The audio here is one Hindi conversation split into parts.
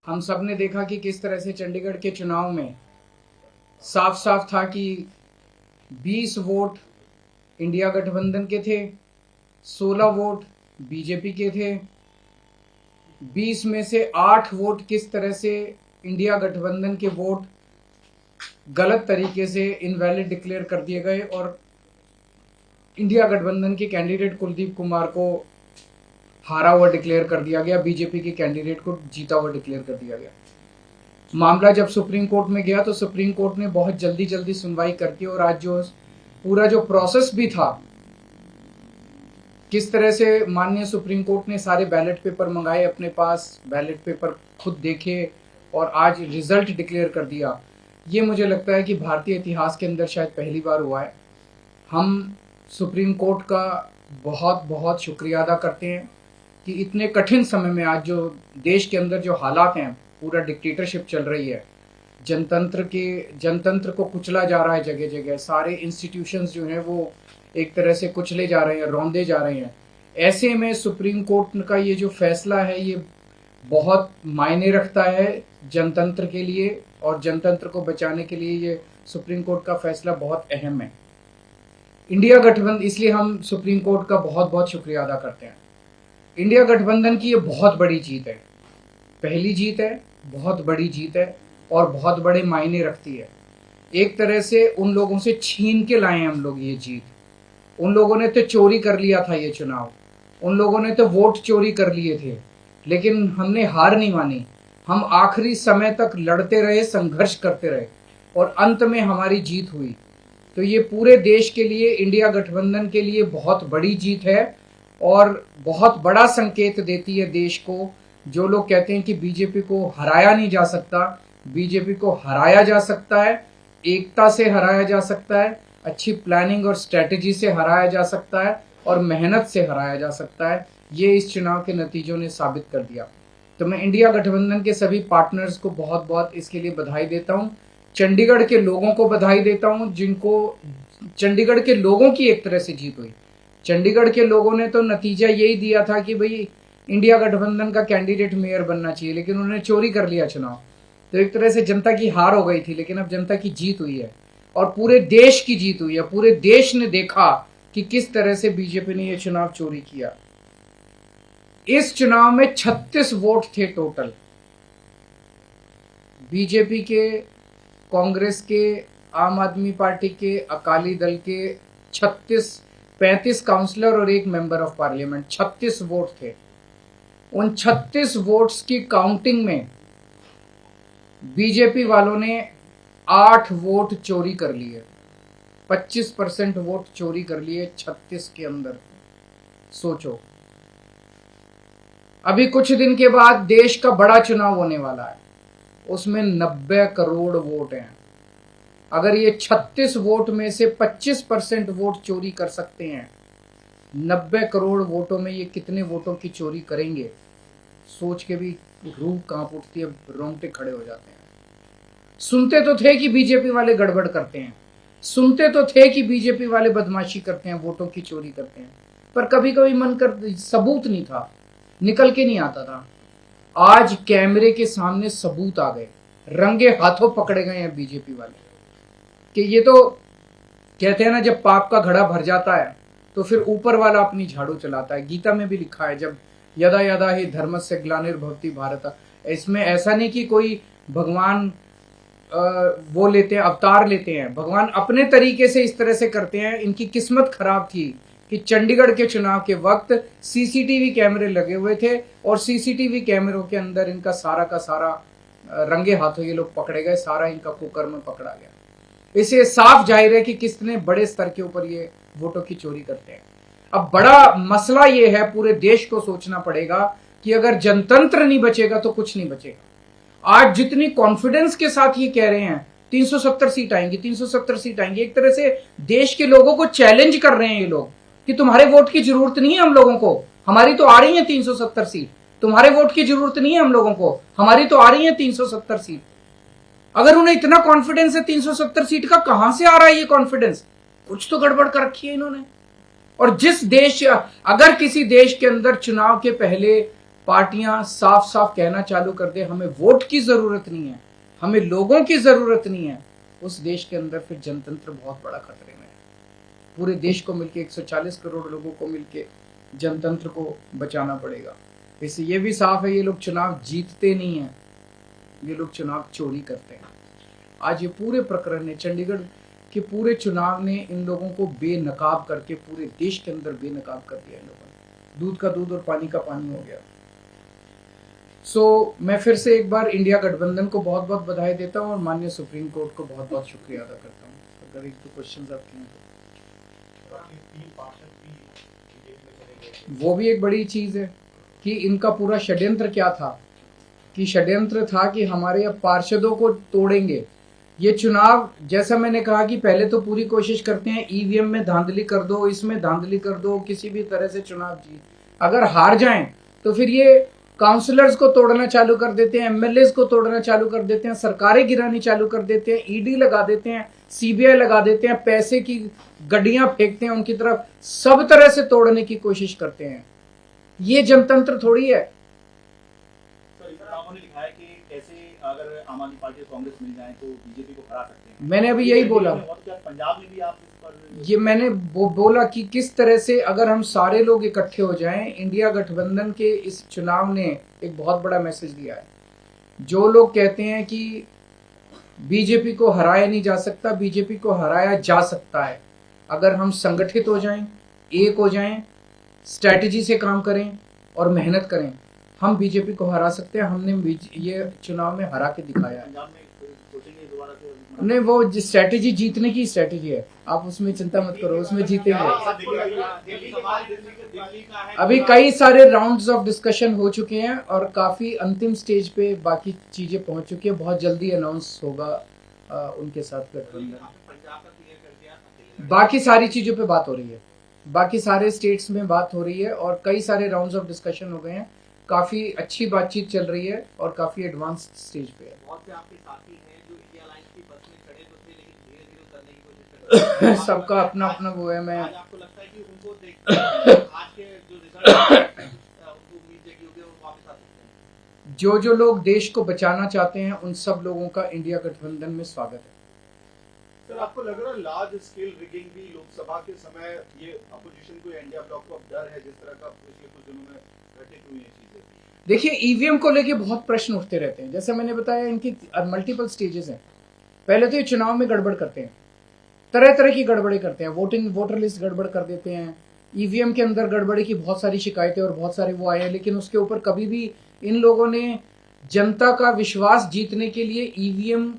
हम सब ने देखा कि किस तरह से चंडीगढ़ के चुनाव में साफ साफ था कि 20 वोट इंडिया गठबंधन के थे, 16 वोट बीजेपी के थे। 20 में से 8 वोट किस तरह से इंडिया गठबंधन के वोट गलत तरीके से इनवैलिड डिक्लेयर कर दिए गए और इंडिया गठबंधन के कैंडिडेट कुलदीप कुमार को हारा हुआ डिक्लेयर कर दिया गया, बीजेपी के कैंडिडेट को जीता हुआ डिक्लेयर कर दिया गया। मामला जब सुप्रीम कोर्ट में गया तो सुप्रीम कोर्ट ने बहुत जल्दी सुनवाई करके और आज जो पूरा जो प्रोसेस भी था, किस तरह से माननीय सुप्रीम कोर्ट ने सारे बैलेट पेपर मंगाए अपने पास, बैलेट पेपर खुद देखे और आज रिजल्ट डिक्लेयर कर दिया। ये मुझे लगता है कि भारतीय इतिहास के अंदर शायद पहली बार हुआ है। हम सुप्रीम कोर्ट का बहुत बहुत शुक्रिया अदा करते हैं कि इतने कठिन समय में आज जो देश के अंदर जो हालात हैं, पूरा डिक्टेटरशिप चल रही है, जनतंत्र को कुचला जा रहा है जगह जगह, सारे इंस्टीट्यूशंस जो हैं वो एक तरह से कुचले जा रहे हैं, रौंदे जा रहे हैं। ऐसे में सुप्रीम कोर्ट का ये जो फैसला है ये बहुत मायने रखता है जनतंत्र के लिए, और जनतंत्र को बचाने के लिए ये सुप्रीम कोर्ट का फैसला बहुत अहम है। इंडिया गठबंधन, इसलिए हम सुप्रीम कोर्ट का बहुत बहुत शुक्रिया अदा करते हैं। इंडिया गठबंधन की ये बहुत बड़ी जीत है, पहली जीत है, बहुत बड़ी जीत है और बहुत बड़े मायने रखती है। एक तरह से उन लोगों से छीन के लाए हैं हम लोग ये जीत। उन लोगों ने तो चोरी कर लिया था ये चुनाव, उन लोगों ने तो वोट चोरी कर लिए थे, लेकिन हमने हार नहीं मानी। हम आखिरी समय तक लड़ते रहे, संघर्ष करते रहे और अंत में हमारी जीत हुई। तो ये पूरे देश के लिए, इंडिया गठबंधन के लिए बहुत बड़ी जीत है और बहुत बड़ा संकेत देती है देश को। जो लोग कहते हैं कि बीजेपी को हराया नहीं जा सकता, बीजेपी को हराया जा सकता है, एकता से हराया जा सकता है, अच्छी प्लानिंग और स्ट्रेटेजी से हराया जा सकता है और मेहनत से हराया जा सकता है। ये इस चुनाव के नतीजों ने साबित कर दिया। तो मैं इंडिया गठबंधन के सभी पार्टनर्स को बहुत बहुत इसके लिए बधाई देता हूँ। चंडीगढ़ के लोगों को बधाई देता हूँ, जिनको चंडीगढ़ के लोगों की एक तरह से जीत हुई। चंडीगढ़ के लोगों ने तो नतीजा यही दिया था कि भाई इंडिया गठबंधन का कैंडिडेट मेयर बनना चाहिए, लेकिन उन्होंने चोरी कर लिया चुनाव। तो एक तरह से जनता की हार हो गई थी, लेकिन अब जनता की जीत हुई है और पूरे देश की जीत हुई है। पूरे देश ने देखा कि किस तरह से बीजेपी ने यह चुनाव चोरी किया। इस चुनाव में 36 वोट थे टोटल, बीजेपी के, कांग्रेस के, आम आदमी पार्टी के, अकाली दल के 35 काउंसलर और 1 मेंबर ऑफ पार्लियामेंट, 36 वोट थे। उन 36 वोट्स की काउंटिंग में बीजेपी वालों ने 8 वोट चोरी कर लिए, 25% वोट चोरी कर लिए 36 के अंदर। सोचो, अभी कुछ दिन के बाद देश का बड़ा चुनाव होने वाला है, उसमें 90 करोड़ वोट हैं। अगर ये 36 वोट में से 25% वोट चोरी कर सकते हैं, 90 करोड़ वोटों में ये कितने वोटों की चोरी करेंगे, सोच के भी रूह कांप उठती है, रोंगटे खड़े हो जाते हैं। सुनते तो थे कि बीजेपी वाले गड़बड़ करते हैं, सुनते तो थे कि बीजेपी वाले बदमाशी करते हैं, वोटों की चोरी करते हैं, पर कभी कभी मन कर सबूत नहीं था, निकल के नहीं आता था। आज कैमरे के सामने सबूत आ गए, रंगे हाथों पकड़े गए हैं बीजेपी वाले। कि ये तो कहते हैं ना, जब पाप का घड़ा भर जाता है तो फिर ऊपर वाला अपनी झाड़ू चलाता है। गीता में भी लिखा है, जब यदा यदा ही धर्मस्य ग्लानिर्भवति भारत। इसमें ऐसा नहीं कि कोई भगवान वो लेते हैं, अवतार लेते हैं, भगवान अपने तरीके से इस तरह से करते हैं। इनकी किस्मत खराब थी कि चंडीगढ़ के चुनाव के वक्त सीसीटीवी कैमरे लगे हुए थे और सीसीटीवी कैमरों के अंदर इनका सारा का सारा रंगे हाथों ये लोग पकड़े गए, सारा इनका कुकर्म पकड़ा गया। इससे साफ जाहिर है कि कितने बड़े स्तर के ऊपर ये वोटों की चोरी करते हैं। अब बड़ा मसला ये है, पूरे देश को सोचना पड़ेगा कि अगर जनतंत्र नहीं बचेगा तो कुछ नहीं बचेगा। आज जितनी कॉन्फिडेंस के साथ ये कह रहे हैं 370 सीट आएंगी, 370 सीट आएंगी, एक तरह से देश के लोगों को चैलेंज कर रहे हैं ये लोग कि तुम्हारे वोट की जरूरत नहीं है हम लोगों को, हमारी तो आ रही है 370 सीट। तुम्हारे वोट की जरूरत नहीं है हम लोगों को, हमारी तो आ रही है 370 सीट। अगर उन्हें इतना कॉन्फिडेंस है 370 सीट का, कहां से आ रहा है ये कॉन्फिडेंस? कुछ तो गड़बड़ कर रखी है इन्होंने। और जिस देश, अगर किसी देश के अंदर चुनाव के पहले पार्टियां साफ साफ कहना चालू कर दे हमें वोट की जरूरत नहीं है, हमें लोगों की जरूरत नहीं है, उस देश के अंदर फिर जनतंत्र बहुत बड़ा खतरे में है। पूरे देश को मिलके 140 करोड़ लोगों को मिलके जनतंत्र को बचाना पड़ेगा। इससे ये भी साफ है ये लोग चुनाव जीतते नहीं हैं, ये लोग चुनाव चोरी करते हैं। आज ये पूरे प्रकरण ने, चंडीगढ़ के पूरे चुनाव ने इन लोगों को बेनकाब करके पूरे देश के अंदर बेनकाब कर दिया। इन लोगों ने दूध का दूध और पानी का पानी हो गया। मैं फिर से एक बार इंडिया गठबंधन को बहुत बहुत बधाई देता हूँ और माननीय सुप्रीम कोर्ट को बहुत बहुत शुक्रिया अदा करता हूँ। अगर एक दो क्वेश्चन आपके हैं तो वो भी एक बड़ी चीज है कि इनका पूरा षड्यंत्र क्या था, कि षड्यंत्र था कि हमारे अब पार्षदों को तोड़ेंगे। ये चुनाव, जैसा मैंने कहा कि पहले तो पूरी कोशिश करते हैं ईवीएम में धांधली कर दो, इसमें धांधली कर दो, किसी भी तरह से चुनाव जीत, अगर हार जाएं तो फिर ये काउंसलर्स को तोड़ना चालू कर देते हैं, एमएलए को तोड़ना चालू कर देते हैं, सरकारें गिरानी चालू कर देते हैं, ईडी लगा देते हैं, सीबीआई लगा देते हैं, पैसे की गड्डियां फेंकते हैं उनकी तरफ, सब तरह से तोड़ने की कोशिश करते हैं। ये जनतंत्र थोड़ी है। अगर आम आदमी पार्टी कांग्रेस मिल जाए तो बीजेपी को हरा सकते हैं। मैंने अभी यही बोला, और क्या पंजाब में भी आप इस पर ये मैंने बोला कि किस तरह से अगर हम सारे लोग इकट्ठे हो जाएं, इंडिया गठबंधन के इस चुनाव ने एक बहुत बड़ा मैसेज दिया है। जो लोग कहते हैं कि बीजेपी को हराया नहीं जा सकता, बीजेपी को हराया जा सकता है अगर हम संगठित हो जाएं, एक हो जाएं, स्ट्रैटेजी से काम करें और मेहनत करें, हम बीजेपी को हरा सकते हैं। हमने ये चुनाव में हरा के दिखाया है। नहीं, वो स्ट्रैटेजी जीतने की स्ट्रैटेजी है, आप उसमें चिंता मत करो, उसमें जीतेंगे। अभी कई सारे राउंड्स ऑफ डिस्कशन हो चुके हैं और काफी अंतिम स्टेज पे बाकी चीजें पहुंच चुकी है। बहुत जल्दी अनाउंस होगा उनके साथ गठबंधन। बाकी सारी चीजों पे बात हो रही है, बाकी सारे स्टेट्स में बात हो रही है और कई सारे राउंड्स ऑफ डिस्कशन हो गए हैं। काफी अच्छी बातचीत चल रही है और काफी एडवांस स्टेज पे है। बहुत से आपके साथी हैं जो इंडिया अलायंस की बस में खड़े तो थे लेकिन धीरे-धीरे उतरने की कोशिश कर रहे हैं। सबका अपना अपना वो है। मैं आज आपको लगता है कि उनको देखते आज के जो रिजल्ट उनको उम्मीद जगी होगी और वापस आ सकते हैं। जो लोग देश को बचाना चाहते हैं उन सब लोगों का इंडिया गठबंधन में स्वागत है। सर, आपको लग रहा है लार्ज स्केल रिगिंग भी लोकसभा के समय ये अपोजिशन को, इंडिया ब्लॉक को अब डर है, जिस तरह का पिछले कुछ दिनों में घटित हुई है चीजें? देखिए, ईवीएम को लेके बहुत प्रश्न उठते रहते हैं। जैसे मैंने बताया, इनकी मल्टीपल स्टेजेस हैं। पहले तो ये चुनाव में गड़बड़ करते हैं, तरह तरह की गड़बड़ी करते हैं, वोटर लिस्ट गड़बड़ कर देते हैं, ईवीएम के अंदर गड़बड़ी की बहुत सारी शिकायतें और बहुत सारे वो आए हैं, लेकिन उसके ऊपर कभी भी इन लोगों ने जनता का विश्वास जीतने के लिए ईवीएम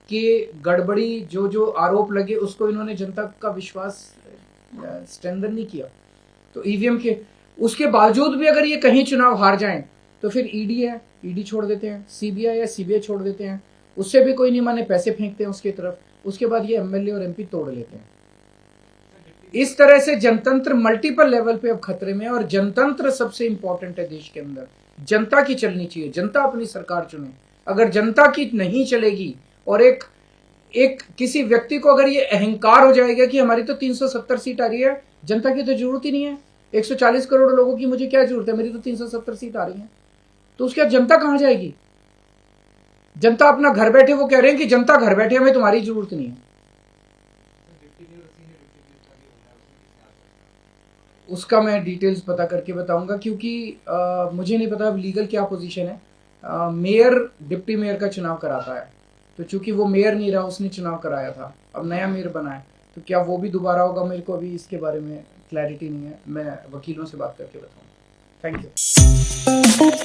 के गड़बड़ी जो आरोप लगे उसको इन्होंने जनता का विश्वास स्ट्रेंथन नहीं किया। तो ईवीएम के उसके बावजूद भी अगर ये कहीं चुनाव हार जाएं तो फिर ईडी है, ईडी छोड़ देते हैं, सीबीआई है, सीबीआई छोड़ देते हैं, उससे भी कोई नहीं माने पैसे फेंकते हैं उसकी तरफ, उसके बाद ये एमएलए और एमपी तोड़ लेते हैं। इस तरह से जनतंत्र मल्टीपल लेवल पे अब खतरे में है और जनतंत्र सबसे इंपॉर्टेंट है देश के अंदर। जनता की चलनी चाहिए, जनता अपनी सरकार चुने। अगर जनता की नहीं चलेगी और एक किसी व्यक्ति को अगर ये अहंकार हो जाएगा कि हमारी तो 370 सीट आ रही है, जनता की तो जरूरत ही नहीं है, 140 करोड़ लोगों की मुझे क्या जरूरत है, मेरी तो 370 सीट आ रही है, तो उसके बाद जनता कहां जाएगी? जनता अपना घर बैठे, वो कह रहे हैं कि जनता घर बैठे, हमें तुम्हारी जरूरत नहीं है। उसका मैं डिटेल्स पता करके बताऊंगा, क्योंकि मुझे नहीं पता लीगल क्या पोजीशन है। मेयर डिप्टी मेयर का चुनाव कराता है, तो चूंकि वो मेयर नहीं रहा, उसने चुनाव कराया था, अब नया मेयर बना है, तो क्या वो भी दोबारा होगा, मेरे को अभी इसके बारे में क्लैरिटी नहीं है। मैं वकीलों से बात करके बताऊंगा। Thank you.